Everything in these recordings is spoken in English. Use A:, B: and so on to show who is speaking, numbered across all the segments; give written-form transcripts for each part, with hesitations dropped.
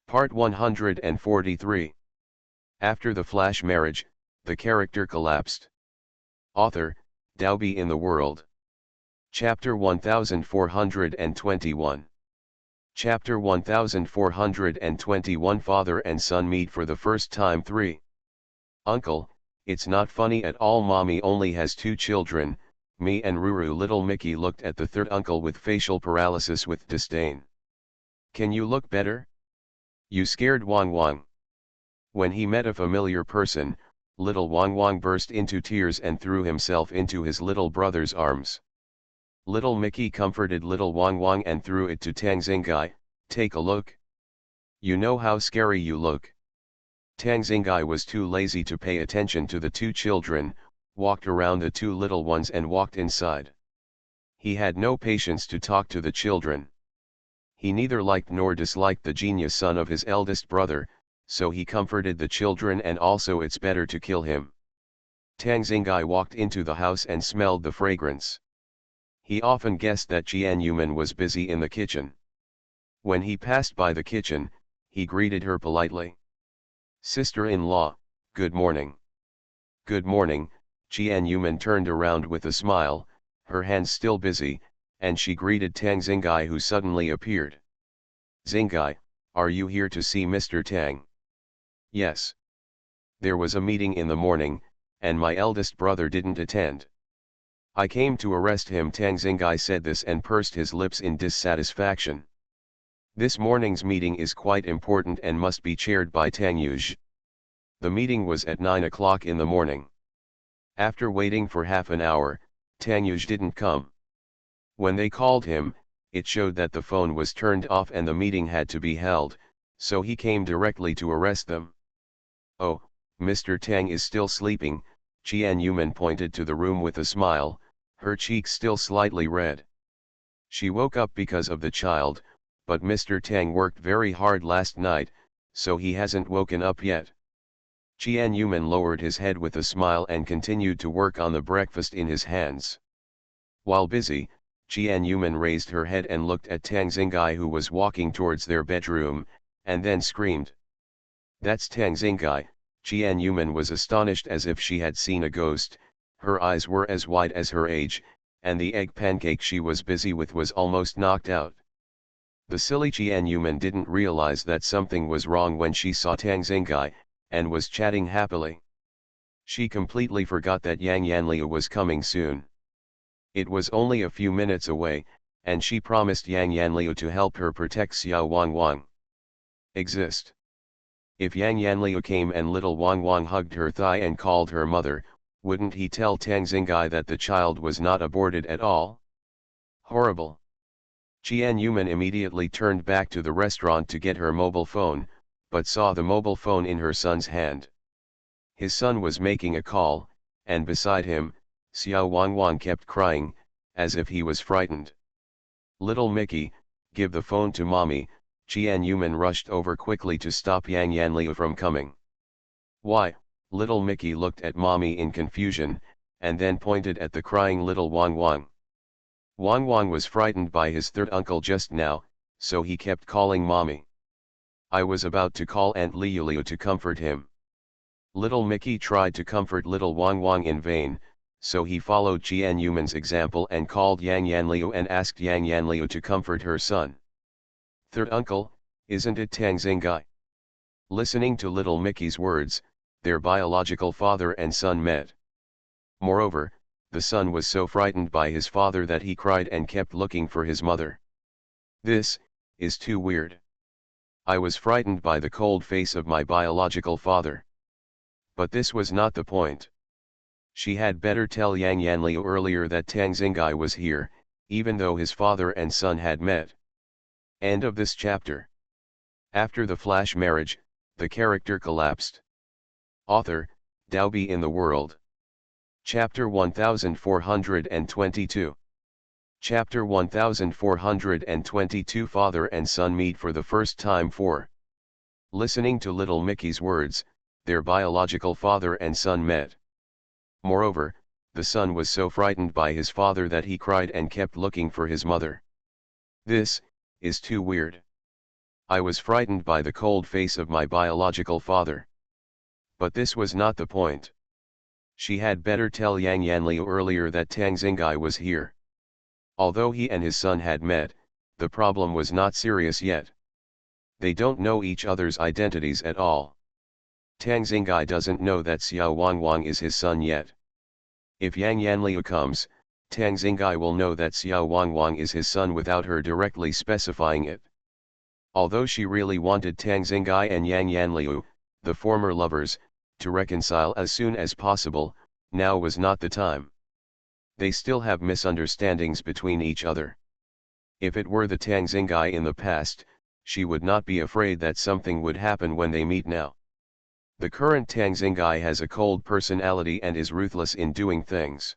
A: Part 143. After the flash marriage, the character collapsed. Author, Dalby in the World. Chapter 1421. Chapter 1421. Father and son meet for the first time. 3. Uncle, it's not funny at all. Mommy only has 2 children, me and Ruru. Little Mickey looked at the third uncle with facial paralysis with disdain. Can you look better? You scared Wang Wang. When he met a familiar person, little Wang Wang burst into tears and threw himself into his little brother's arms. Little Mickey comforted little Wang Wang and threw it to Tang Xingai. Take a look. You know how scary you look. Tang Xingai was too lazy to pay attention to the 2 children, walked around the 2 little ones and walked inside. He had no patience to talk to the children. He neither liked nor disliked the genius son of his eldest brother, so he comforted the children and also it's better to kill him. Tang Xingai walked into the house and smelled the fragrance. He often guessed that Jian Yuman was busy in the kitchen. When he passed by the kitchen, he greeted her politely. Sister-in-law, good morning. Good morning. Jian Yuman turned around with a smile, her hands still busy, and she greeted Tang Xingai, who suddenly appeared. Xingai, are you here to see Mr. Tang? Yes. There was a meeting in the morning, and my eldest brother didn't attend. I came to arrest him. Tang Xingai said this and pursed his lips in dissatisfaction. This morning's meeting is quite important and must be chaired by Tang Yuj. The meeting was at 9 o'clock in the morning. After waiting for half an hour, Tang Yuj didn't come. When they called him, it showed that the phone was turned off and the meeting had to be held, so he came directly to arrest them. Oh, Mr. Tang is still sleeping. Jian Yuman pointed to the room with a smile, her cheeks still slightly red. She woke up because of the child, but Mr. Tang worked very hard last night, so he hasn't woken up yet. Jian Yuman lowered his head with a smile and continued to work on the breakfast in his hands. While busy, Jian Yuman raised her head and looked at Tang Xingai, who was walking towards their bedroom, and then screamed. That's Tang Xingai. Jian Yuman was astonished as if she had seen a ghost. Her eyes were as wide as her age, and the egg pancake she was busy with was almost knocked out. The silly Jian Yuman didn't realize that something was wrong when she saw Tang Xingai, and was chatting happily. She completely forgot that Yang Yanliu was coming soon. It was only a few minutes away, and she promised Yang Yanliu to help her protect Xiao Wang Wang. Exist. If Yang Yanliu came and little Wang Wang hugged her thigh and called her mother, wouldn't he tell Tang Xingai that the child was not aborted at all? Horrible. Jian Yuman immediately turned back to the restaurant to get her mobile phone, but saw the mobile phone in her son's hand. His son was making a call, and beside him, Xiao Wang Wang kept crying, as if he was frightened. Little Mickey, give the phone to mommy. Jian Yuman rushed over quickly to stop Yang Yanliu from coming. Why? Little Mickey looked at mommy in confusion, and then pointed at the crying little Wang Wang. Wang Wang was frightened by his third uncle just now, so he kept calling mommy. I was about to call Aunt Liuliu to comfort him. Little Mickey tried to comfort little Wang Wang in vain, so he followed Jian Yuman's example and called Yang Yanliu and asked Yang Yanliu to comfort her son. Third uncle, isn't it Tang Xingai? Listening to little Mickey's words, their biological father and son met. Moreover, the son was so frightened by his father that he cried and kept looking for his mother. This is too weird. I was frightened by the cold face of my biological father. But this was not the point. She had better tell Yang Yanliu earlier that Tang Xingai was here, even though his father and son had met. End of this chapter. After the flash marriage, the character collapsed. Author, Dalby in the World. Chapter 1422. Chapter 1422. Father and son meet for the first time. 4. Listening to little Mickey's words, their biological father and son met. Moreover, the son was so frightened by his father that he cried and kept looking for his mother. This is too weird. I was frightened by the cold face of my biological father. But this was not the point. She had better tell Yang Yanliu earlier that Tang Xingai was here. Although he and his son had met, the problem was not serious yet. They don't know each other's identities at all. Tang Xingai doesn't know that Xiao Wangwang is his son yet. If Yang Yanliu comes, Tang Xingai will know that Xiao Wangwang is his son without her directly specifying it. Although she really wanted Tang Xingai and Yang Yanliu, the former lovers, to reconcile as soon as possible, now was not the time. They still have misunderstandings between each other. If it were the Tang Xingai in the past, she would not be afraid that something would happen when they meet now. The current Tang Xingai has a cold personality and is ruthless in doing things.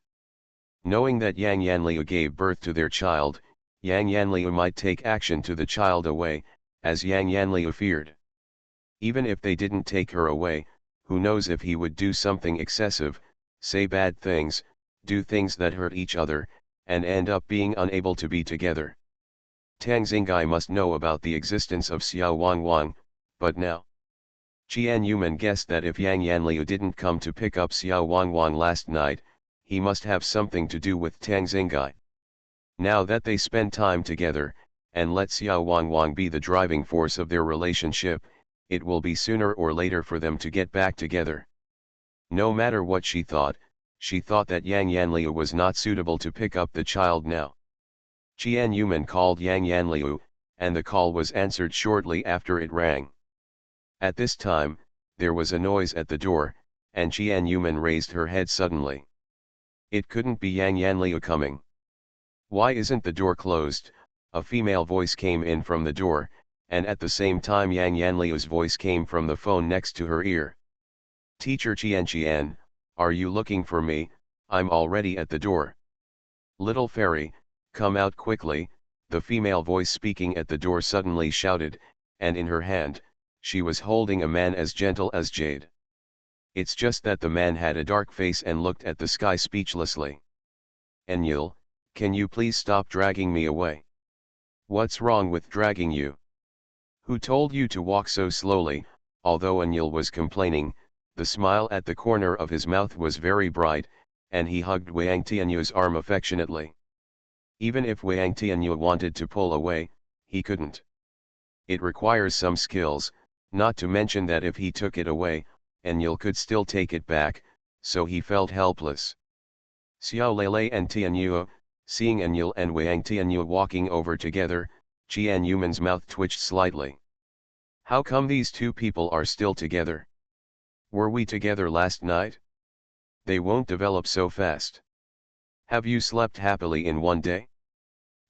A: Knowing that Yang Yanliu gave birth to their child, Yang Yanliu might take action to the child away, as Yang Yanliu feared. Even if they didn't take her away, who knows if he would do something excessive, say bad things, do things that hurt each other, and end up being unable to be together. Tang Xingai must know about the existence of Xiao Wangwang, but now. Qian Yuman guessed that if Yang Yanliu didn't come to pick up Xiao Wangwang last night, he must have something to do with Tang Xingai. Now that they spend time together, and let Xiao Wangwang be the driving force of their relationship, it will be sooner or later for them to get back together. No matter what she thought that Yang Yanliu was not suitable to pick up the child now. Qian Yuman called Yang Yanliu, and the call was answered shortly after it rang. At this time, there was a noise at the door, and Qian Yuman raised her head suddenly. It couldn't be Yang Yanliu coming. Why isn't the door closed? A female voice came in from the door, and at the same time Yang Yanliu's voice came from the phone next to her ear. Teacher Qian, are you looking for me? I'm already at the door. Little fairy, come out quickly, the female voice speaking at the door suddenly shouted, and in her hand, she was holding a man as gentle as jade. It's just that the man had a dark face and looked at the sky speechlessly. Enyil, can you please stop dragging me away? What's wrong with dragging you? Who told you to walk so slowly? Although Enyil was complaining, the smile at the corner of his mouth was very bright, and he hugged Wang Tianyu's arm affectionately. Even if Wang Tianyu wanted to pull away, he couldn't. It requires some skills, not to mention that if he took it away, Enyil could still take it back, so he felt helpless. Xiao Lele and Tianyu, seeing Enyil and Wang Tianyu walking over together, Qian Yuman's mouth twitched slightly. How come these two people are still together? Were we together last night? They won't develop so fast. Have you slept happily in one day?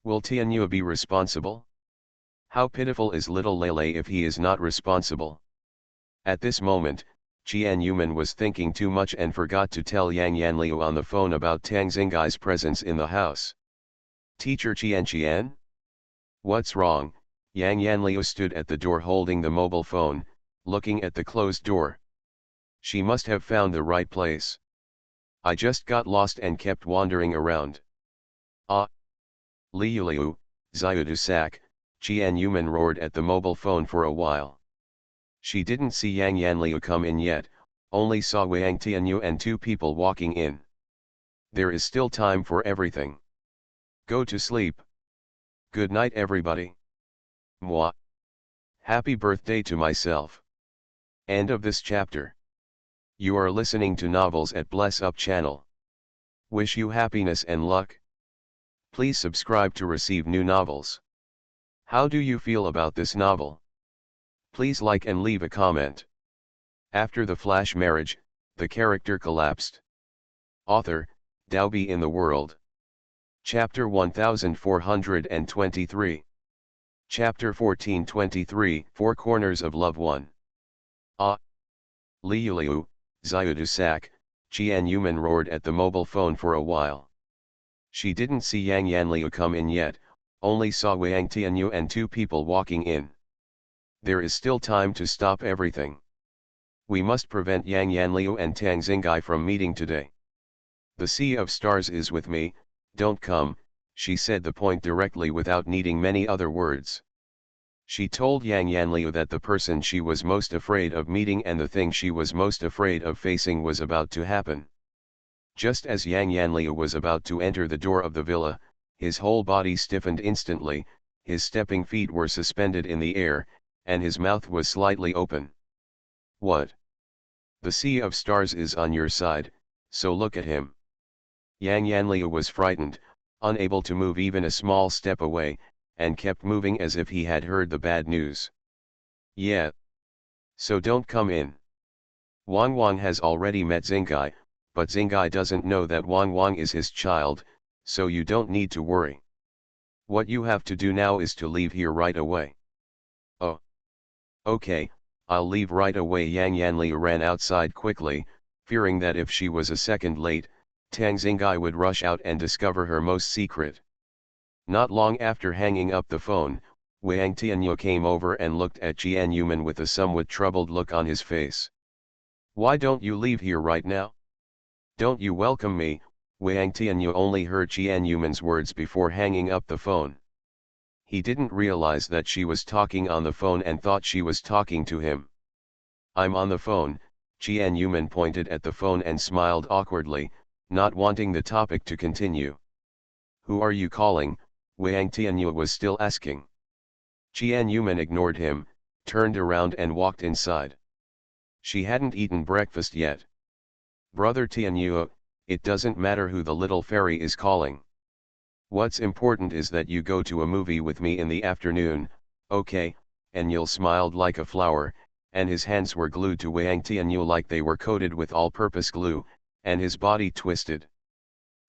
A: Will Tianyu be responsible? How pitiful is little Lele if he is not responsible. At this moment, Qian Yuman was thinking too much and forgot to tell Yang Yanliu on the phone about Tang Xingai's presence in the house. Teacher Qian? What's wrong? Yang Yanliu stood at the door holding the mobile phone, looking at the closed door. She must have found the right place. I just got lost and kept wandering around. Ah! Liu, Xiudu Sak, Qian Yuman roared at the mobile phone for a while. She didn't see Yang Yanliu come in yet, only saw Wang Tianyu and two people walking in. There is still time for everything. Go to sleep. Good night everybody. Moi. Happy birthday to myself. End of this chapter. You are listening to novels at Bless Up channel. Wish you happiness and luck. Please subscribe to receive new novels. How do you feel about this novel? Please like and leave a comment. After the flash marriage, the character collapsed. Author, Daobi in the World. Chapter 1423. Chapter 1423, Four Corners of Love 1. Ah! Liu, Xiudu Sak, Qian Yuman roared at the mobile phone for a while. She didn't see Yang Yanliu come in yet, only saw Wang Tianyu and two people walking in. There is still time to stop everything. We must prevent Yang Yanliu and Tang Xingai from meeting today. The Sea of Stars is with me, don't come, she said the point directly without needing many other words. She told Yang Yanliu that the person she was most afraid of meeting and the thing she was most afraid of facing was about to happen. Just as Yang Yanliu was about to enter the door of the villa, his whole body stiffened instantly, his stepping feet were suspended in the air, and his mouth was slightly open. What? The sea of stars is on your side, so look at him. Yang Yanliu was frightened, unable to move even a small step away, and kept moving as if he had heard the bad news. Yeah. So don't come in. Wang Wang has already met Xingai, but Xingai doesn't know that Wang Wang is his child, so you don't need to worry. What you have to do now is to leave here right away. Oh. Okay, I'll leave right away. Yang Yanliu ran outside quickly, fearing that if she was a second late, Tang Xingai would rush out and discover her most secret. Not long after hanging up the phone, Wang Tianyu came over and looked at Jian Yuman with a somewhat troubled look on his face. Why don't you leave here right now? Don't you welcome me? Wang Tianyu only heard Jian Yuman's words before hanging up the phone. He didn't realize that she was talking on the phone and thought she was talking to him. I'm on the phone. Jian Yuman pointed at the phone and smiled awkwardly, not wanting the topic to continue. Who are you calling? Wang Tianyu was still asking. Jian Yuman ignored him, turned around and walked inside. She hadn't eaten breakfast yet. Brother Tianyu, it doesn't matter who the little fairy is calling. What's important is that you go to a movie with me in the afternoon, okay? Enyil smiled like a flower, and his hands were glued to Wang Tianyu like they were coated with all-purpose glue, and his body twisted.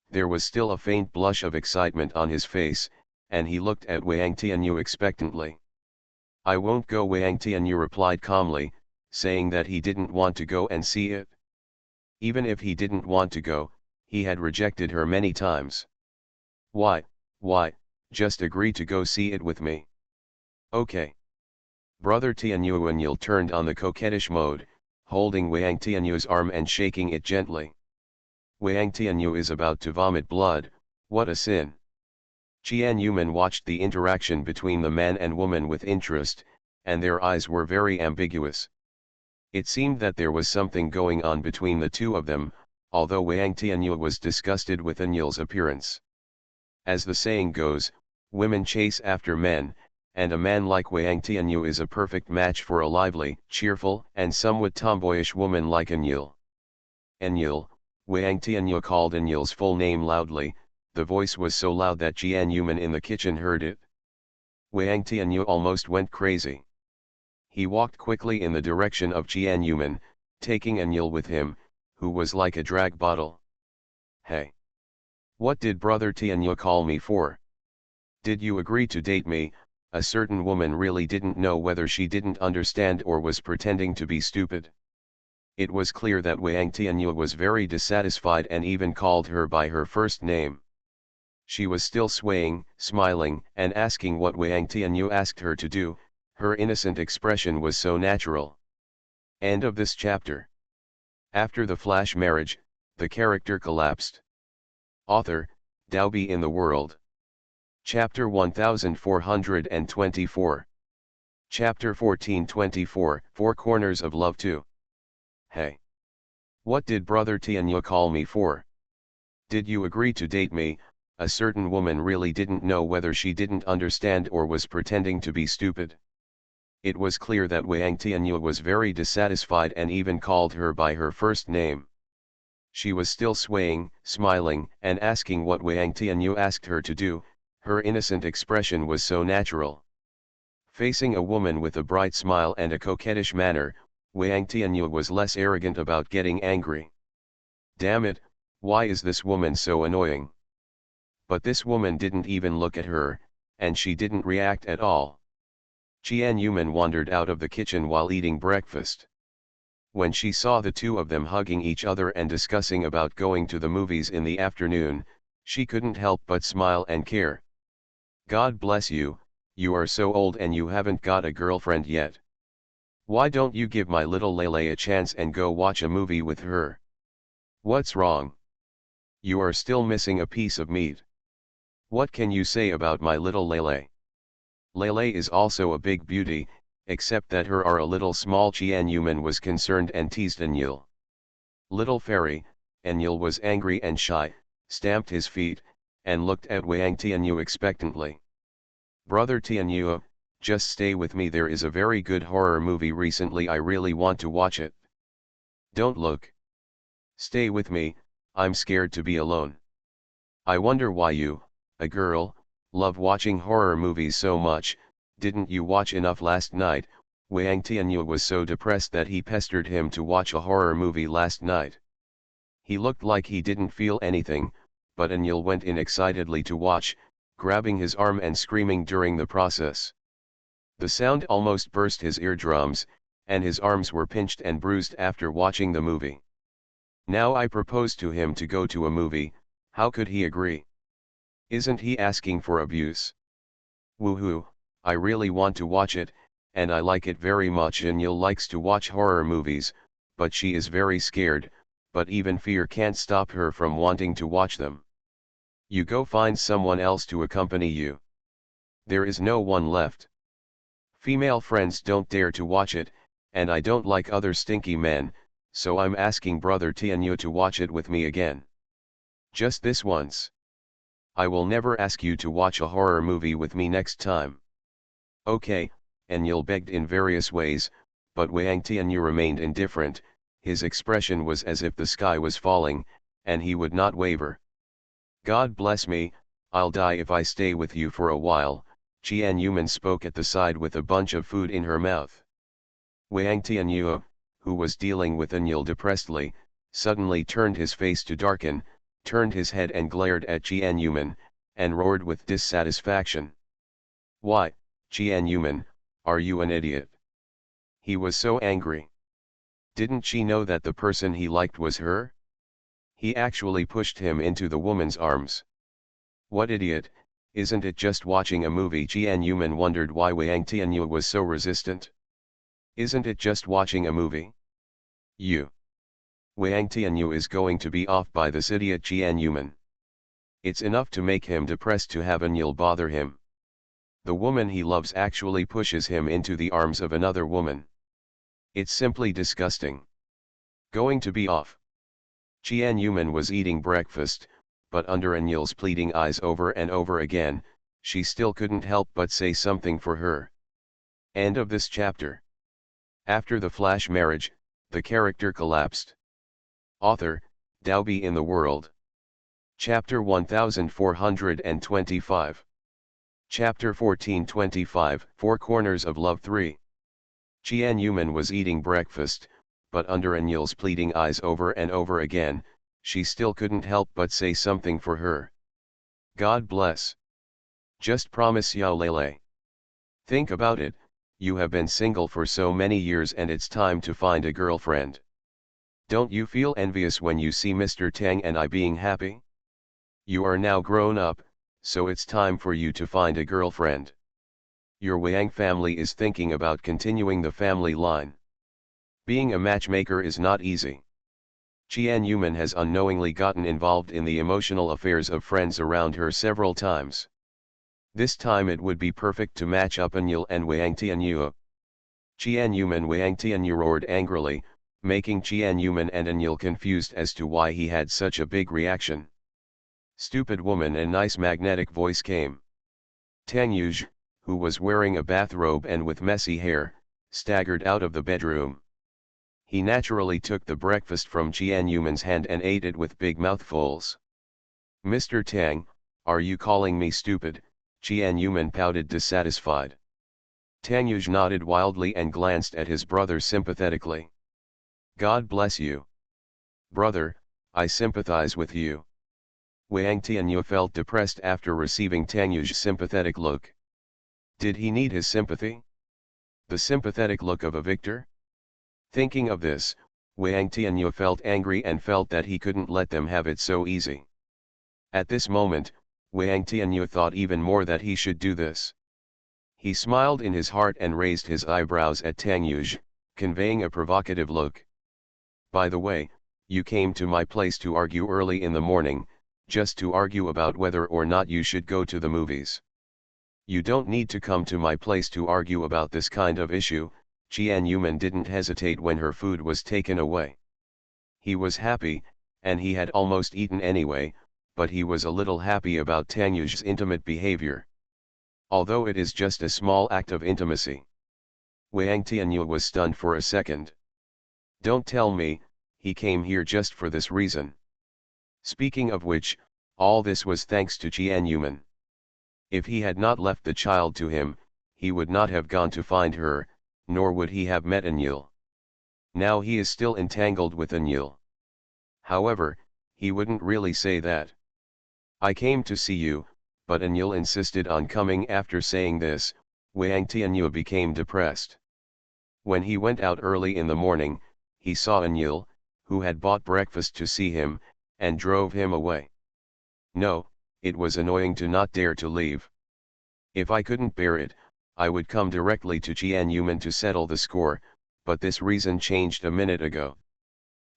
A: There was still a faint blush of excitement on his face, and he looked at Wang Tianyu expectantly. I won't go. Wang Tianyu replied calmly, saying that he didn't want to go and see it. Even if he didn't want to go, he had rejected her many times. Why, just agree to go see it with me. Okay. Brother Tianyu. Enyil turned on the coquettish mode, holding Wang Tianyu's arm and shaking it gently. Wang Tianyu is about to vomit blood, what a sin. Jian Yuman watched the interaction between the man and woman with interest, and their eyes were very ambiguous. It seemed that there was something going on between the two of them, although Wang Tianyu was disgusted with Enyil's appearance. As the saying goes, women chase after men, and a man like Wang Tianyu is a perfect match for a lively, cheerful, and somewhat tomboyish woman like Enyil. Enyil, Wang Tianyu called Enyil's full name loudly. The voice was so loud that Jian Yuman in the kitchen heard it. Wang Tianyu almost went crazy. He walked quickly in the direction of Jian Yuman, taking Enyil with him, who was like a drag bottle. Hey! What did Brother Tianyu call me for? Did you agree to date me? A certain woman really didn't know whether she didn't understand or was pretending to be stupid. It was clear that Wang Tianyu was very dissatisfied and even called her by her first name. She was still swaying, smiling, and asking what Wang Tianyu asked her to do. Her innocent expression was so natural. End of this chapter. After the flash marriage, the character collapsed. Author, Daobi in the World. Chapter 1424. Chapter 1424, Four Corners of Love 2. Hey! What did Brother Tianyu call me for? Did you agree to date me? A certain woman really didn't know whether she didn't understand or was pretending to be stupid. It was clear that Wang Tianyu was very dissatisfied and even called her by her first name. She was still swaying, smiling, and asking what Wang Tianyu asked her to do. Her innocent expression was so natural. Facing a woman with a bright smile and a coquettish manner, Wang Tianyu was less arrogant about getting angry. Damn it, why is this woman so annoying? But this woman didn't even look at her, and she didn't react at all. Jian Yuman wandered out of the kitchen while eating breakfast. When she saw the two of them hugging each other and discussing about going to the movies in the afternoon, she couldn't help but smile and care. God bless you, you are so old and you haven't got a girlfriend yet. Why don't you give my little Lele a chance and go watch a movie with her? What's wrong? You are still missing a piece of meat. What can you say about my little Lele? Lele is also a big beauty, except that her are a little small. Chianyuman was concerned and teased Anyul. Little fairy, Anyul was angry and shy, stamped his feet, and looked at Wang Tianyu expectantly. Brother Tianyu, just stay with me, there is a very good horror movie recently, I really want to watch it. Don't look. Stay with me, I'm scared to be alone. I wonder why you, a girl, love watching horror movies so much. Didn't you watch enough last night? Wang Tianyu was so depressed that he pestered him to watch a horror movie last night. He looked like he didn't feel anything, but Anyul went in excitedly to watch, grabbing his arm and screaming during the process. The sound almost burst his eardrums, and his arms were pinched and bruised after watching the movie. Now I propose to him to go to a movie, how could he agree? Isn't he asking for abuse? Woohoo, I really want to watch it, and I like it very much. Anyul likes to watch horror movies, but she is very scared, but even fear can't stop her from wanting to watch them. You go find someone else to accompany you. There is no one left. Female friends don't dare to watch it, and I don't like other stinky men, so I'm asking brother Tianyu to watch it with me again. Just this once. I will never ask you to watch a horror movie with me next time. Okay, Anyul begged in various ways, but Wang Tianyu remained indifferent. His expression was as if the sky was falling, and he would not waver. God bless me, I'll die if I stay with you for a while. Chianyuman spoke at the side with a bunch of food in her mouth. Wang Tianyu, who was dealing with Anyul depressedly, suddenly turned his face to darken, turned his head and glared at Chianyuman, and roared with dissatisfaction. Why, Chianyuman, are you an idiot? He was so angry. Didn't she know that the person he liked was her? He actually pushed him into the woman's arms. What idiot, isn't it just watching a movie? Chianyuman wondered why Wang Tianyu was so resistant. Isn't it just watching a movie? Wang Tianyu is going to be off by this idiot Chianyuman. It's enough to make him depressed to have Anyul bother him. The woman he loves actually pushes him into the arms of another woman. It's simply disgusting. Going to be off. Chianyuman was eating breakfast, but under Anyul's pleading eyes over and over again, she still couldn't help but say something for her. End of this chapter. After the flash marriage, the character collapsed. Author, Daobi in the World. Chapter 1425. Chapter 1425, Four Corners of Love 3. Chianyuman was eating breakfast, but under Anyul's pleading eyes over and over again, she still couldn't help but say something for her. God bless. Just promise Yao Lele. Think about it, you have been single for so many years and it's time to find a girlfriend. Don't you feel envious when you see Mr. Tang and I being happy? You are now grown up, so it's time for you to find a girlfriend. Your Wang family is thinking about continuing the family line. Being a matchmaker is not easy. Chianyuman has unknowingly gotten involved in the emotional affairs of friends around her several times. This time it would be perfect to match up Anyul and Wang Tianyu. Chianyuman Wang Tianyu roared angrily, making Chianyuman and Anyul confused as to why he had such a big reaction. Stupid woman, a nice magnetic voice came. Tangyuj, who was wearing a bathrobe and with messy hair, staggered out of the bedroom. He naturally took the breakfast from Chianyuman's hand and ate it with big mouthfuls. Mr. Tang, are you calling me stupid? Chianyuman pouted dissatisfied. Tangyuj nodded wildly and glanced at his brother sympathetically. God bless you. Brother, I sympathize with you. Wang Tianyu felt depressed after receiving Tangyuj's sympathetic look. Did he need his sympathy? The sympathetic look of a victor? Thinking of this, Wang Tianyu felt angry and felt that he couldn't let them have it so easy. At this moment, Wang Tianyu thought even more that he should do this. He smiled in his heart and raised his eyebrows at Tangyuj, conveying a provocative look. By the way, you came to my place to argue early in the morning, just to argue about whether or not you should go to the movies. You don't need to come to my place to argue about this kind of issue. Jian Yuman didn't hesitate when her food was taken away. He was happy, and he had almost eaten anyway, but he was a little happy about Tang Yu's intimate behavior. Although it is just a small act of intimacy. Wang Tianyu was stunned for a second. Don't tell me, he came here just for this reason. Speaking of which, all this was thanks to Jian Yuman. If he had not left the child to him, he would not have gone to find her, nor would he have met Anil. Now he is still entangled with Anil. However, he wouldn't really say that. I came to see you, but Anil insisted on coming. After saying this, Wang Tianyu became depressed. When he went out early in the morning, he saw Anil, who had bought breakfast to see him, and drove him away. No, it was annoying to not dare to leave. If I couldn't bear it, I would come directly to Jian Yuman to settle the score, but this reason changed a minute ago.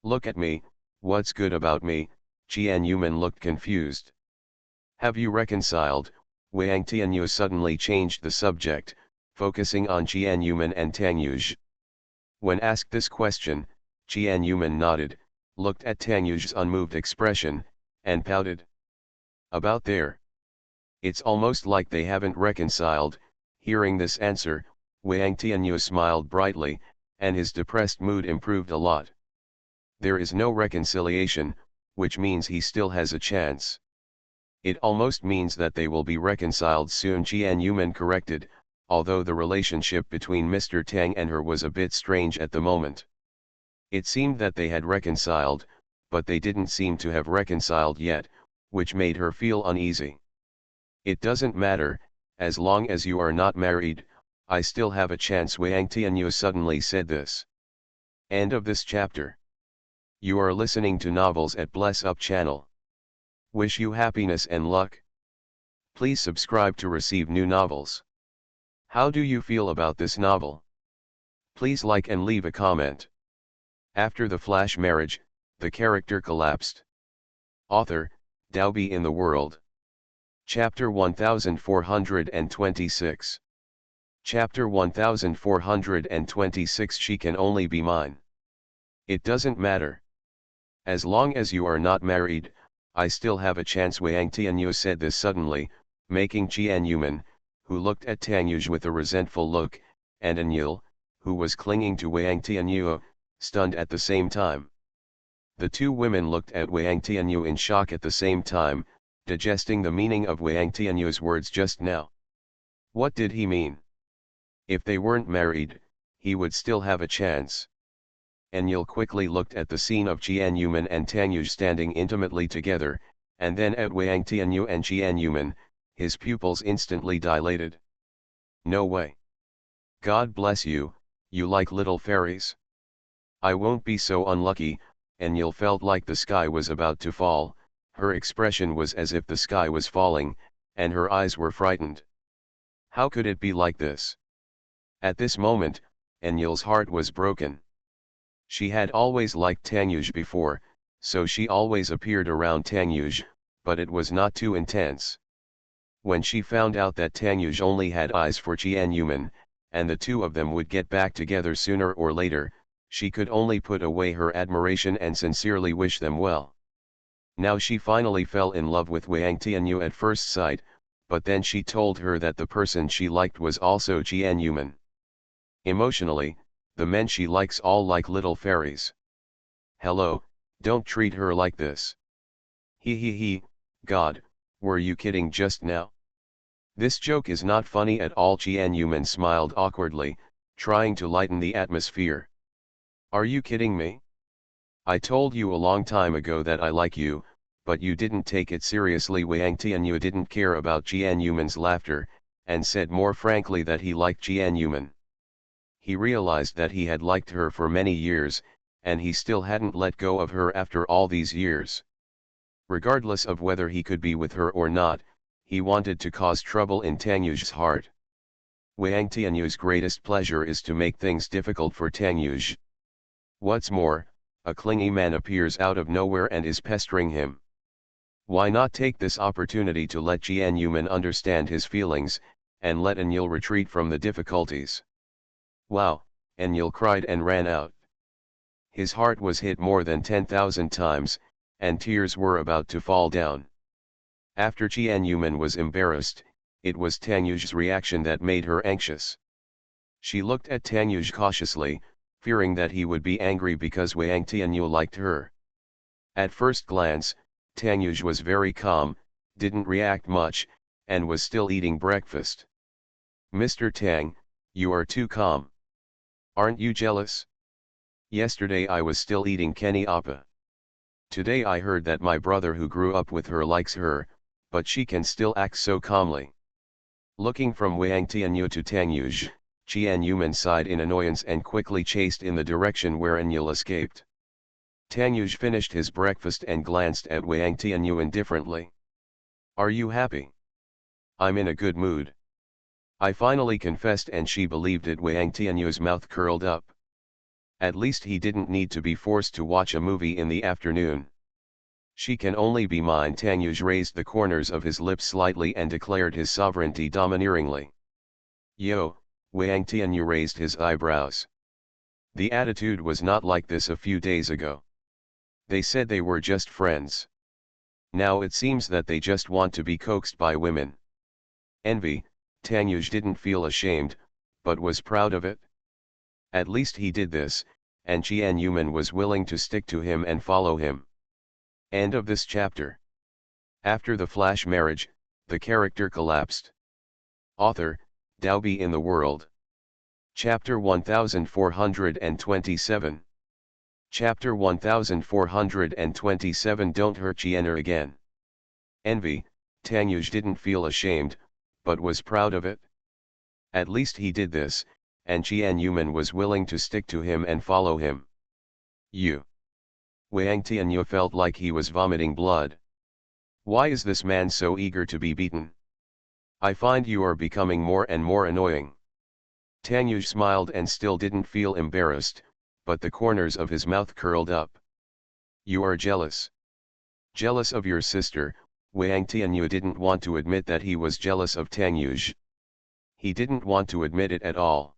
A: Look at me, what's good about me? Jian Yuman looked confused. Have you reconciled? Wang Tianyu suddenly changed the subject, focusing on Jian Yuman and Tang Yuj. When asked this question, Jian Yuman nodded, looked at Tang Yuj's unmoved expression, and pouted. About there. It's almost like they haven't reconciled. Hearing this answer, Wang Tianyu smiled brightly, and his depressed mood improved a lot. There is no reconciliation, which means he still has a chance. It almost means that they will be reconciled soon. Jian Yuman corrected, although the relationship between Mr. Tang and her was a bit strange at the moment. It seemed that they had reconciled, but they didn't seem to have reconciled yet, which made her feel uneasy. It doesn't matter, as long as you are not married, I still have a chance. Wang Tianyu suddenly said this. End of this chapter. You are listening to Novels at Bless Up channel. Wish you happiness and luck. Please subscribe to receive new novels. How do you feel about this novel? Please like and leave a comment. After the flash marriage, the character collapsed. Author, Daobi in the World. Chapter 1426. Chapter 1426. She can only be mine. It doesn't matter. As long as you are not married, I still have a chance. Wang Tianyu said this suddenly, making Jian Yuman, who looked at Tang Yuj with a resentful look, and Anil, who was clinging to Wang Tianyu, stunned at the same time. The two women looked at Wang Tianyu in shock at the same time, digesting the meaning of Wang Tianyu's words just now. What did he mean? If they weren't married, he would still have a chance. Anil quickly looked at the scene of Jian Yuman and Tang Yuj standing intimately together, and then at Wang Tianyu and Jian Yuman. His pupils instantly dilated. No way. God bless you, you like little fairies. I won't be so unlucky. Anil felt like the sky was about to fall. Her expression was as if the sky was falling, and her eyes were frightened. How could it be like this? At this moment, Anil's heart was broken. She had always liked Tang Yuj before, so she always appeared around Tang Yuj, but it was not too intense. When she found out that Tang Yuj only had eyes for Jian Yuman, and the two of them would get back together sooner or later, she could only put away her admiration and sincerely wish them well. Now she finally fell in love with Wang Tianyu at first sight, but then she told her that the person she liked was also Jian Yuman. Emotionally, the men she likes all like little fairies. Hello, don't treat her like this. He, God, were you kidding just now? This joke is not funny at all. Jian Yuman smiled awkwardly, trying to lighten the atmosphere. Are you kidding me? I told you a long time ago that I like you, but you didn't take it seriously. Wang Tianyu didn't care about Jian Yuman's laughter, and said more frankly that he liked Jian Yuman. He realized that he had liked her for many years, and he still hadn't let go of her after all these years. Regardless of whether he could be with her or not, he wanted to cause trouble in Tang Yuj's heart. Wang Tianyu's greatest pleasure is to make things difficult for Tang Yuj. What's more, a clingy man appears out of nowhere and is pestering him. Why not take this opportunity to let Jian Yuman understand his feelings, and let Enlil retreat from the difficulties. Wow, Enlil cried and ran out. His heart was hit more than 10,000 times, and tears were about to fall down. After Tianyuman was embarrassed, it was Tanyu's reaction that made her anxious. She looked at Tanyuj cautiously, fearing that he would be angry because Wang Tianyu liked her. At first glance, Tanyuj was very calm, didn't react much, and was still eating breakfast. "Mr. Tang, you are too calm. Aren't you jealous? Yesterday I was still eating Kenny Appa. Today I heard that my brother who grew up with her likes her, but she can still act so calmly." Looking from Wang Tianyu to Tanyuj, Tianyuman sighed in annoyance and quickly chased in the direction where Enlil escaped. Tanyuj finished his breakfast and glanced at Wang Tianyu indifferently. "Are you happy?" "I'm in a good mood." I finally confessed, and she believed it. Wang Tianyu's mouth curled up. At least he didn't need to be forced to watch a movie in the afternoon. "She can only be mine." Tanyuj raised the corners of his lips slightly and declared his sovereignty domineeringly. "Yo," Wang Tianyu raised his eyebrows. The attitude was not like this a few days ago. They said they were just friends. Now it seems that they just want to be coaxed by women. Envy. Tanyuj didn't feel ashamed, but was proud of it. At least he did this, and Tianyuman was willing to stick to him and follow him. End of this chapter. After the flash marriage, the character collapsed. Author, Daobi in the World. Chapter 1427. Chapter 1427. Don't hurt Chiener again. Envy. Tanyuj didn't feel ashamed, but was proud of it. At least he did this, and Tianyuman was willing to stick to him and follow him. Wang Tianyu felt like he was vomiting blood. Why is this man so eager to be beaten? I find you are becoming more and more annoying. Tanyuj smiled and still didn't feel embarrassed, but the corners of his mouth curled up. You are jealous. Jealous of your sister. Wang Tianyu didn't want to admit that he was jealous of Tanyuj. He didn't want to admit it at all.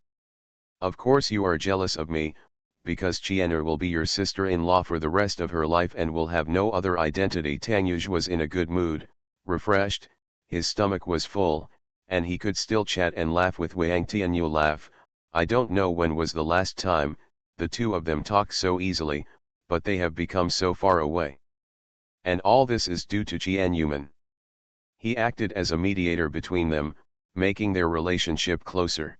A: Of course you are jealous of me, because Chiener will be your sister-in-law for the rest of her life and will have no other identity. Tanyuj was in a good mood, refreshed, his stomach was full, and he could still chat and laugh with Wang Tianyu. Laugh. I don't know when was the last time the two of them talked so easily, but they have become so far away. And all this is due to Tianyuman. He acted as a mediator between them, making their relationship closer.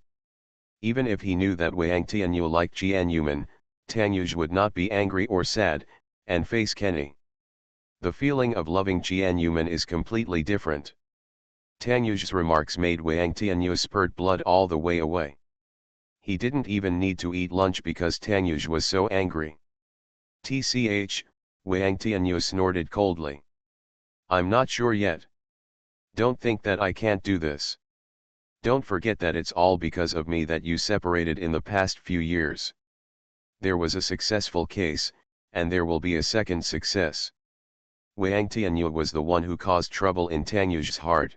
A: Even if he knew that Wang Tianyu liked Tianyuman, Tanyuj would not be angry or sad, and face Kenny. The feeling of loving Tianyuman is completely different. Tanyuj's remarks made Wang Tianyu spurt blood all the way away. He didn't even need to eat lunch because Tanyuj was so angry. "Tch, Wang Tianyu snorted coldly. "I'm not sure yet. Don't think that I can't do this. Don't forget that it's all because of me that you separated in the past few years. There was a successful case, and there will be a second success." Wang Tianyu was the one who caused trouble in Tanyuj's heart.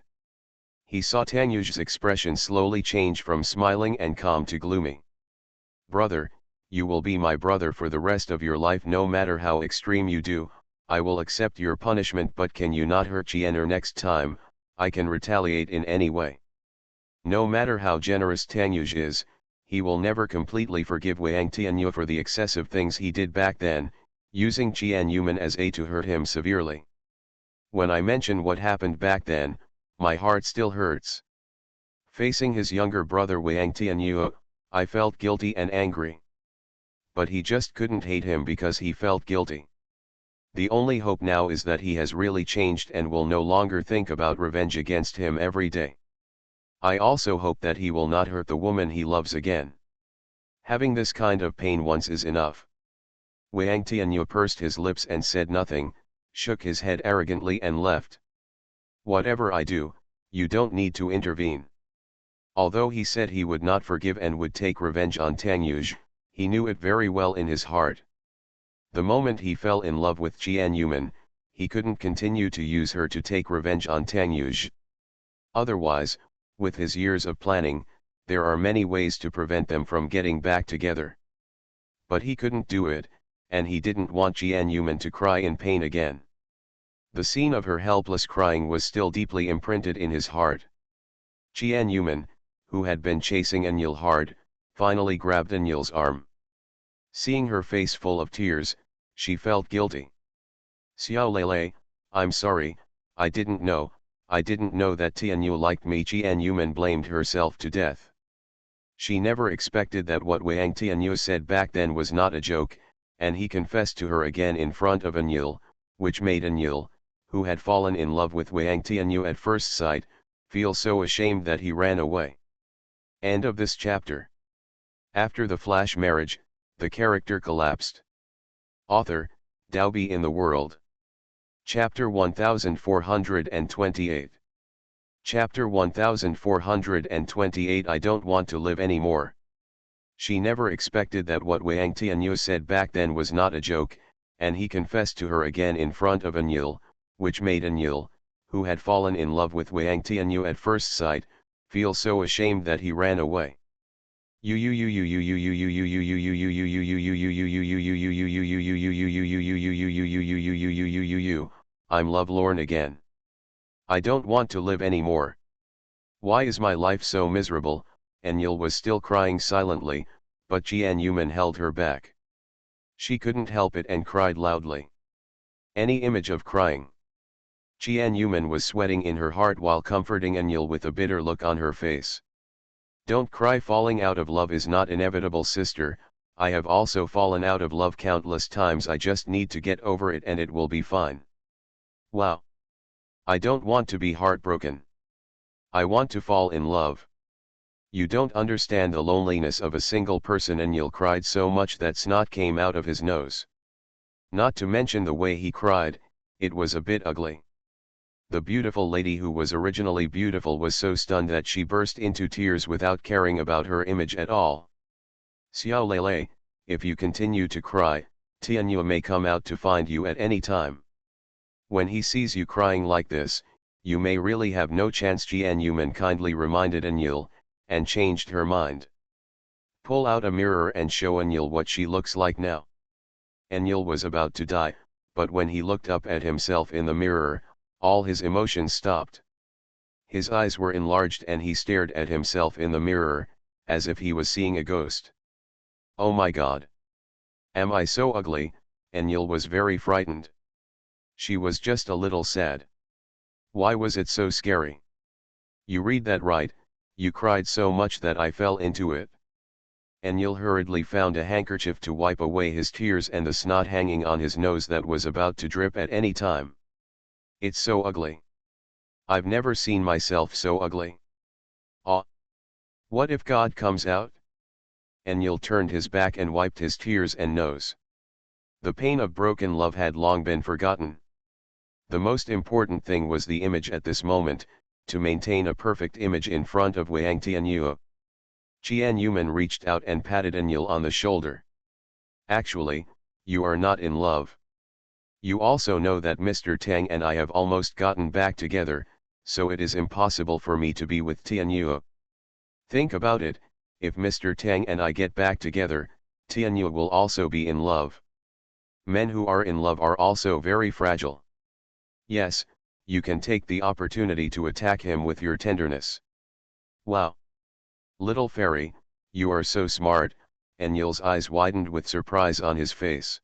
A: He saw Tanyuj's expression slowly change from smiling and calm to gloomy. "Brother, you will be my brother for the rest of your life. No matter how extreme you do, I will accept your punishment. But can you not hurt Chiener next time? I can retaliate in any way." No matter how generous Tanyuj is, he will never completely forgive Wang Tianyu for the excessive things he did back then, using Tianyuman as a to hurt him severely. When I mention what happened back then, my heart still hurts. Facing his younger brother Wang Tianyu, I felt guilty and angry. But he just couldn't hate him because he felt guilty. The only hope now is that he has really changed and will no longer think about revenge against him every day. I also hope that he will not hurt the woman he loves again. Having this kind of pain once is enough. Wang Tianyu pursed his lips and said nothing, shook his head arrogantly and left. "Whatever I do, you don't need to intervene." Although he said he would not forgive and would take revenge on Tanyuj, he knew it very well in his heart. The moment he fell in love with Tianyuman, he couldn't continue to use her to take revenge on Tanyuj. Otherwise, With his years of planning, there are many ways to prevent them from getting back together. But he couldn't do it, and he didn't want Jian to cry in pain again. The scene of her helpless crying was still deeply imprinted in his heart. Jian, who had been chasing Enlil hard, finally grabbed Enlil's arm. Seeing her face full of tears, she felt guilty. Xiao Lele, I'm sorry, I didn't know that Tianyu liked me. Jian blamed herself to death. She never expected that what Wang Tianyu said back then was not a joke, and he confessed to her again in front of Enlil, which made Enlil, who had fallen in love with Wang Tianyu at first sight, feel so ashamed that he ran away. End of this chapter. After the flash marriage, the character collapsed. Author, Daobi in the World. Chapter 1428. Chapter 1428. I don't want to live anymore. She never expected that what Wang Tianyu said back then was not a joke, and he confessed to her again in front of Enlil, which made Enlil, who had fallen in love with Wang Tianyu at first sight, feel so ashamed that he ran away. I'm lovelorn again. I don't want to live anymore. Why is my life so miserable? Enlil was still crying silently, but Jian held her back. She couldn't help it and cried loudly. Any image of crying. Jian was sweating in her heart while comforting Enlil with a bitter look on her face. Don't cry. Falling out of love is not inevitable, sister. I have also fallen out of love countless times. I just need to get over it and it will be fine. Wow. I don't want to be heartbroken. I want to fall in love. You don't understand the loneliness of a single person. Enlil cried so much that snot came out of his nose. Not to mention the way he cried, it was a bit ugly. The beautiful lady who was originally beautiful was so stunned that she burst into tears without caring about her image at all. Xiao Lele, if you continue to cry, Tianyu may come out to find you at any time. When he sees you crying like this, you may really have no chance. Jian kindly reminded Enlil, and changed her mind. Pull out a mirror and show Enlil what she looks like now. Enlil was about to die, but when he looked up at himself in the mirror, all his emotions stopped. His eyes were enlarged and he stared at himself in the mirror, as if he was seeing a ghost. Oh my God! Am I so ugly? Enlil was very frightened. She was just a little sad. Why was it so scary? You read that right, you cried so much that I fell into it. Enlil hurriedly found a handkerchief to wipe away his tears and the snot hanging on his nose that was about to drip at any time. It's so ugly. I've never seen myself so ugly. Ah! What if God comes out? Enlil turned his back and wiped his tears and nose. The pain of broken love had long been forgotten. The most important thing was the image at this moment, to maintain a perfect image in front of Wang Tianyu. Jian reached out and patted Enlil on the shoulder. Actually, you are not in love. You also know that Mr. Tang and I have almost gotten back together, so it is impossible for me to be with Tianyu. Think about it, if Mr. Tang and I get back together, Tianyu will also be in love. Men who are in love are also very fragile. Yes, you can take the opportunity to attack him with your tenderness. Wow! Little fairy, you are so smart. Enlil's eyes widened with surprise on his face.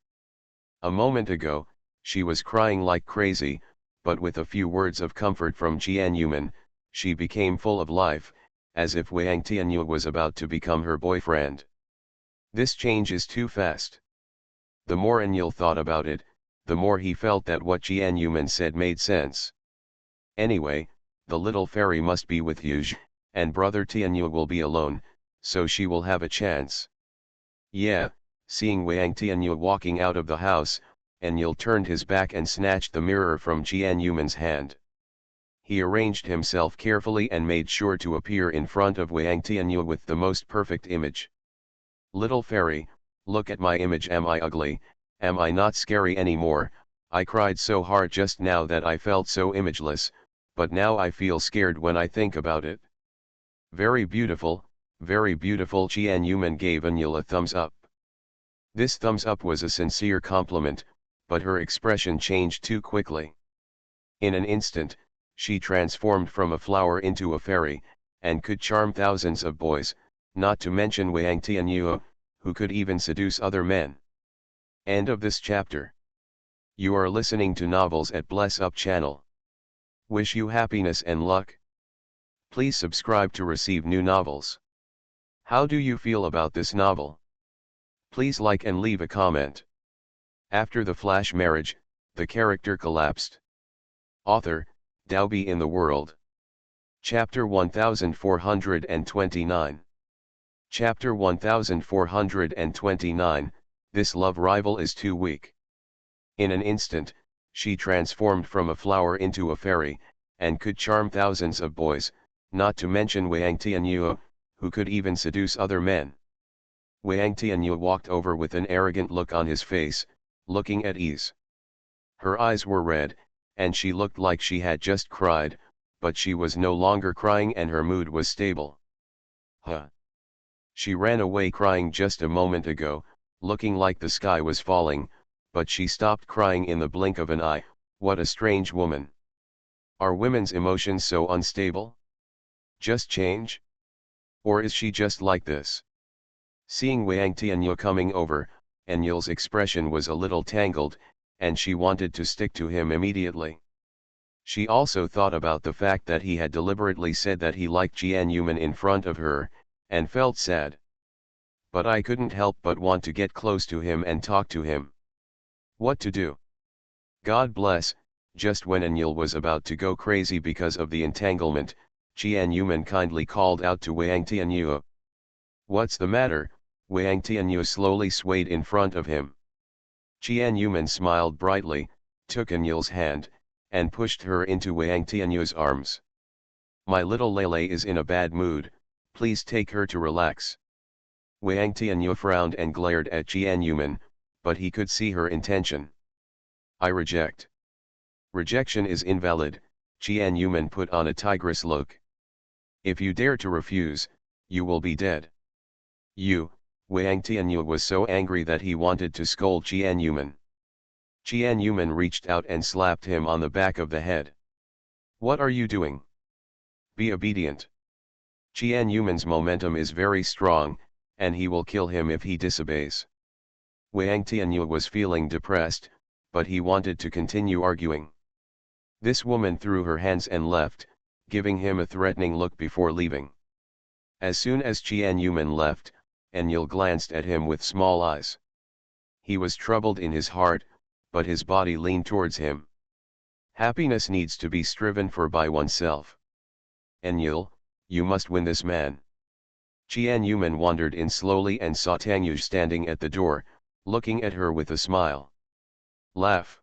A: A moment ago, she was crying like crazy, but with a few words of comfort from Jian, she became full of life, as if Wang Tianyu was about to become her boyfriend. This change is too fast. The more Enlil thought about it, the more he felt that what Jian said made sense. Anyway, the little fairy must be with Yuj, and brother Tianyu will be alone, so she will have a chance. Yeah, seeing Wang Tianyu walking out of the house, Enlil turned his back and snatched the mirror from Jian's hand. He arranged himself carefully and made sure to appear in front of Wang Tianyu with the most perfect image. Little fairy, look at my image. Am I ugly? Am I not scary anymore? I cried so hard just now that I felt so imageless, but now I feel scared when I think about it. Very beautiful, Jian Yuman gave Anil a thumbs up. This thumbs up was a sincere compliment, but her expression changed too quickly. In an instant, she transformed from a flower into a fairy, and could charm thousands of boys, not to mention Wang Tianyue, who could even seduce other men. End of this chapter. You are listening to Novels at Bless Up channel. Wish you happiness and luck. Please subscribe to receive new novels. How do you feel about this novel? Please like and leave a comment. After the flash marriage, the character collapsed. Author, Daobi in the World. Chapter 1429. Chapter 1429, This love rival is too weak. In an instant, she transformed from a flower into a fairy, and could charm thousands of boys, not to mention Wang Tianyue, who could even seduce other men. Wang Tianyue walked over with an arrogant look on his face, looking at ease. Her eyes were red, and she looked like she had just cried, but she was no longer crying and her mood was stable. She ran away crying just a moment ago, looking like the sky was falling, but she stopped crying in the blink of an eye. What a strange woman. Are women's emotions so unstable? Just change? Or is she just like this? Seeing Wang Tianyue coming over, Anil's expression was a little tangled, and she wanted to stick to him immediately. She also thought about the fact that he had deliberately said that he liked Jian Yuman in front of her, and felt sad. But I couldn't help but want to get close to him and talk to him. What to do? God bless, just when Anil was about to go crazy because of the entanglement, Jian Yuman kindly called out to Wang Tianyue. What's the matter? Wang Tianyue slowly swayed in front of him. Jian Yuman smiled brightly, took Anil's hand, and pushed her into Wang Tianyue's arms. My little Lele is in a bad mood, please take her to relax. Wang Tianyue frowned and glared at Jian Yuman, but he could see her intention. I reject. Rejection is invalid, Jian Yuman put on a tigress look. If you dare to refuse, you will be dead. Wang Tianyue was so angry that he wanted to scold Jian Yuman. Jian Yuman reached out and slapped him on the back of the head. What are you doing? Be obedient. Jian Yuman's momentum is very strong, and he will kill him if he disobeys. Wang Tianyue was feeling depressed, but he wanted to continue arguing. This woman threw her hands and left, giving him a threatening look before leaving. As soon as Jian Yuman left, Anil glanced at him with small eyes. He was troubled in his heart, but his body leaned towards him. Happiness needs to be striven for by oneself. Anil, you must win this man. Jian Yuman wandered in slowly and saw Tangyuj standing at the door, looking at her with a smile. Laugh.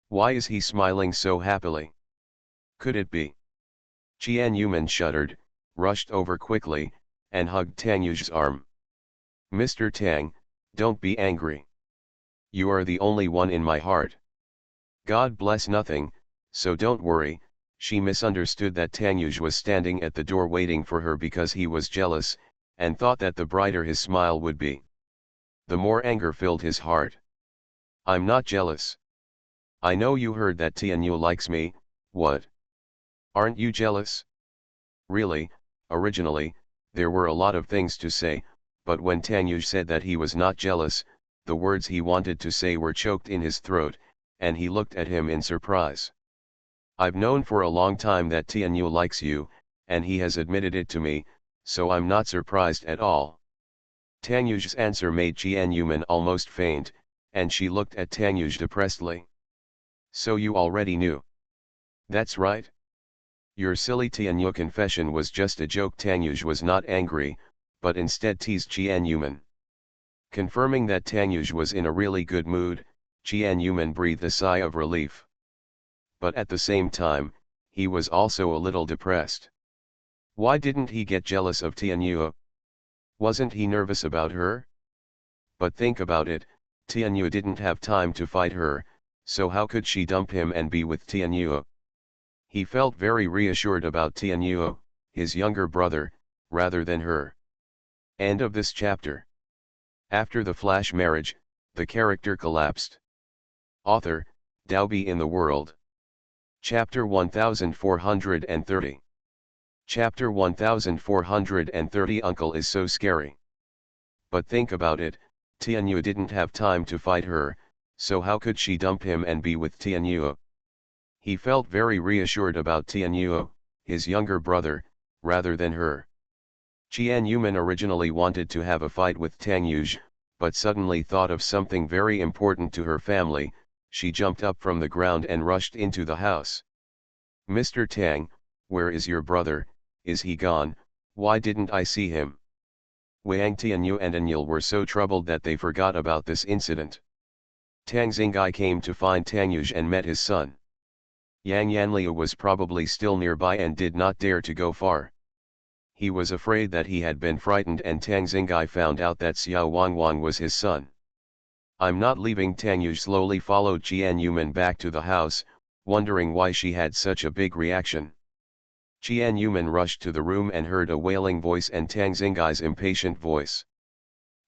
A: Why is he smiling so happily? Could it be? Jian Yuman shuddered, rushed over quickly, and hugged Tangyuj's arm. Mr. Tang, don't be angry. You are the only one in my heart. God bless nothing, so don't worry. She misunderstood that Tangyuj was standing at the door waiting for her because he was jealous, and thought that the brighter his smile would be, the more anger filled his heart. I'm not jealous. I know you heard that Tianyue likes me. What? Aren't you jealous? Really, originally, there were a lot of things to say, but when Tangyuj said that he was not jealous, the words he wanted to say were choked in his throat, and he looked at him in surprise. I've known for a long time that Tianyue likes you, and he has admitted it to me, so I'm not surprised at all. Tangyuj's answer made Jian Yuman almost faint, and she looked at Tangyuj depressedly. So you already knew? That's right. Your silly Tianyue confession was just a joke. Tangyuj was not angry, but instead teased Jian Yuman. Confirming that Tangyuj was in a really good mood, Jian Yuman breathed a sigh of relief. But at the same time, he was also a little depressed. Why didn't he get jealous of Tianyue? Wasn't he nervous about her? But think about it, Tianyue didn't have time to fight her, so how could she dump him and be with Tianyue? He felt very reassured about Tianyue, his younger brother, rather than her. End of this chapter. After the flash marriage, the character collapsed. Author, Dowby in the World. Chapter 1430. Chapter 1430. Uncle is so scary. But think about it, Tianyu didn't have time to fight her, so how could she dump him and be with Tianyu? He felt very reassured about Tianyu, his younger brother, rather than her. Qian Yuman originally wanted to have a fight with Tang Yuj, but suddenly thought of something very important to her family. She jumped up from the ground and rushed into the house. "Mr. Tang, where is your brother? Is he gone? Why didn't I see him?" Wang Tianyu and Anil were so troubled that they forgot about this incident. Tang Xingai came to find Tang Yuj and met his son. Yang Yanliu was probably still nearby and did not dare to go far. He was afraid that he had been frightened, and Tang Xingai found out that Xiao Wangwang was his son. "I'm not leaving." Tang Yuj slowly followed Qian Yuman back to the house, wondering why she had such a big reaction. Qian Yuman rushed to the room and heard a wailing voice and Tang Xingai's impatient voice.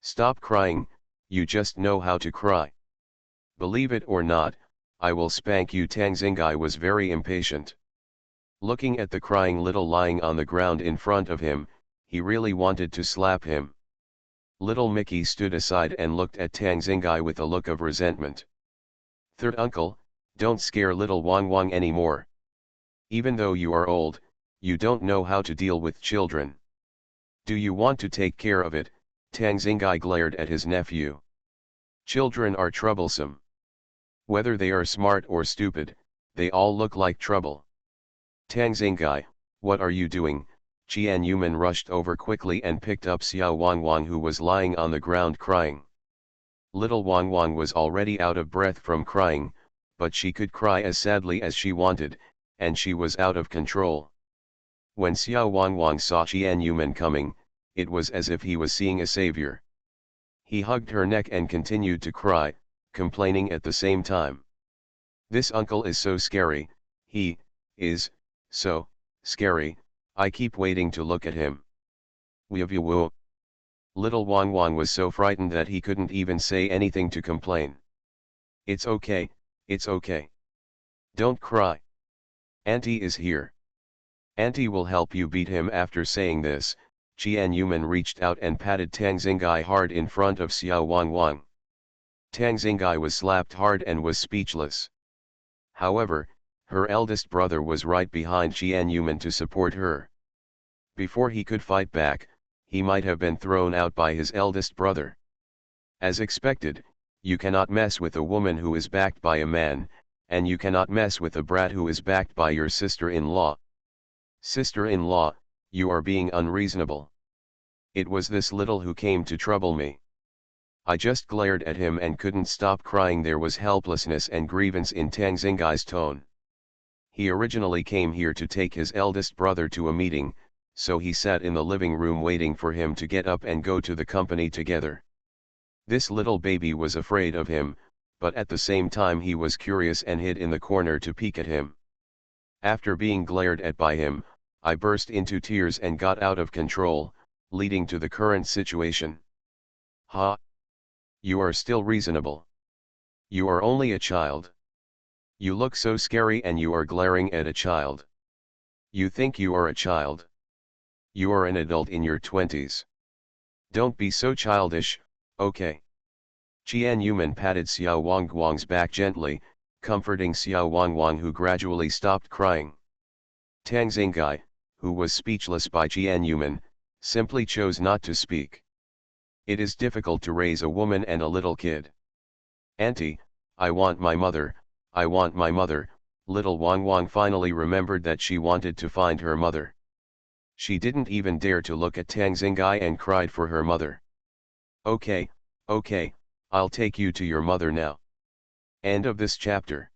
A: "Stop crying, you just know how to cry. Believe it or not, I will spank you." Tang Xingai was very impatient. Looking at the crying little lying on the ground in front of him, he really wanted to slap him. Little Mickey stood aside and looked at Tang Xingai with a look of resentment. "Third uncle, don't scare little Wang Wang anymore. Even though you are old, you don't know how to deal with children. Do you want to take care of it?" Tang Xingai glared at his nephew. "Children are troublesome. Whether they are smart or stupid, they all look like trouble." "Tang Xingai, what are you doing?" Qian Yuman rushed over quickly and picked up Xiao Wangwang, who was lying on the ground crying. Little Wangwang was already out of breath from crying, but she could cry as sadly as she wanted, and she was out of control. When Xiao Wangwang saw Qian Yuman coming, it was as if he was seeing a savior. He hugged her neck and continued to cry, complaining at the same time. "This uncle is so scary, he is so scary, I keep waiting to look at him. Woo." Little Wangwang was so frightened that he couldn't even say anything to complain. It's okay. Don't cry. Auntie is here. Auntie will help you beat him." After saying this, Qian Yuman reached out and patted Tang Xingai hard in front of Xiao Wangwang. Tang Xingai was slapped hard and was speechless. However, her eldest brother was right behind Qian Yuman to support her. Before he could fight back, he might have been thrown out by his eldest brother. As expected, you cannot mess with a woman who is backed by a man, and you cannot mess with a brat who is backed by your sister-in-law. Sister-in-law, you are being unreasonable. It was this little who came to trouble me. I just glared at him and couldn't stop crying. There was helplessness and grievance in Tang Xingai's tone. He originally came here to take his eldest brother to a meeting, so he sat in the living room waiting for him to get up and go to the company together. This little baby was afraid of him, but at the same time he was curious and hid in the corner to peek at him. After being glared at by him, I burst into tears and got out of control, leading to the current situation. "Ha! You are still reasonable. You are only a child. You look so scary and you are glaring at a child. You think you are a child. You are an adult in your 20s. Don't be so childish, okay?" Qian Yuman patted Xiao Wangwang's back gently, comforting Xiao Wangwang, who gradually stopped crying. Tang Xingai, who was speechless by Qian Yuman, simply chose not to speak. It is difficult to raise a woman and a little kid. "Auntie, I want my mother, I want my mother." Little Wangwang finally remembered that she wanted to find her mother. She didn't even dare to look at Tang Xingai and cried for her mother. Okay, I'll take you to your mother now." End of this chapter.